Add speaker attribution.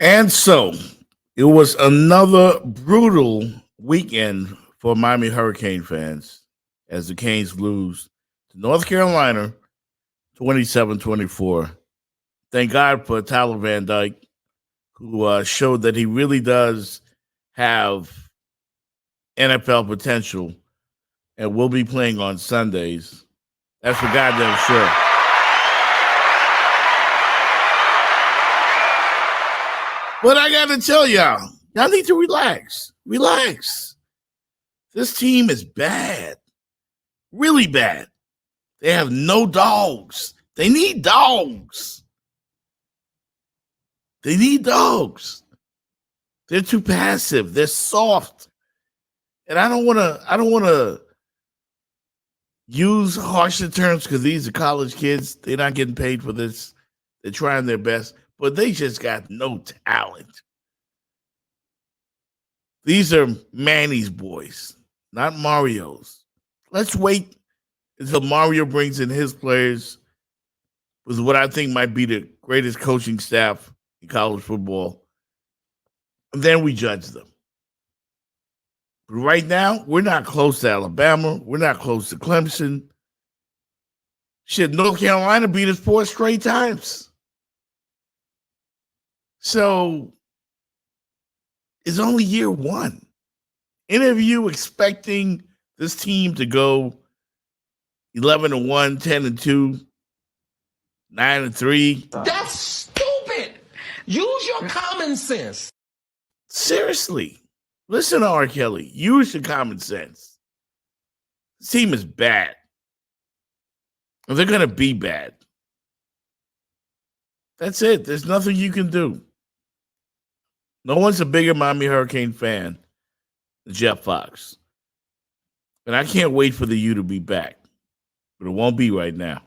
Speaker 1: And so it was another brutal weekend for Miami Hurricane fans as the Canes lose to North Carolina 27-24. Thank God for Tyler Van Dyke, who showed that he really does have NFL potential and will be playing on Sundays. That's for goddamn sure. But I got to tell y'all need to relax. Relax. This team is bad. Really bad. They have no dogs. They need dogs. They need dogs. They're too passive. They're soft. And I don't want to use harsher terms because these are college kids. They're not getting paid for this. They're trying their best, but they just got no talent. These are Manny's boys, not Mario's. Let's wait until Mario brings in his players with what I think might be the greatest coaching staff in college football. And then we judge them. But right now, we're not close to Alabama. We're not close to Clemson. Shit, North Carolina beat us 4 straight times. So it's only year one. Any of you expecting this team to go 11-1, 10-2, 9-3?
Speaker 2: That's stupid. Use your common sense.
Speaker 1: Seriously. Listen to R. Kelly. Use your common sense. This team is bad. And they're going to be bad. That's it. There's nothing you can do. No one's a bigger Miami Hurricane fan than Jeff Fox. And I can't wait for the U to be back. But it won't be right now.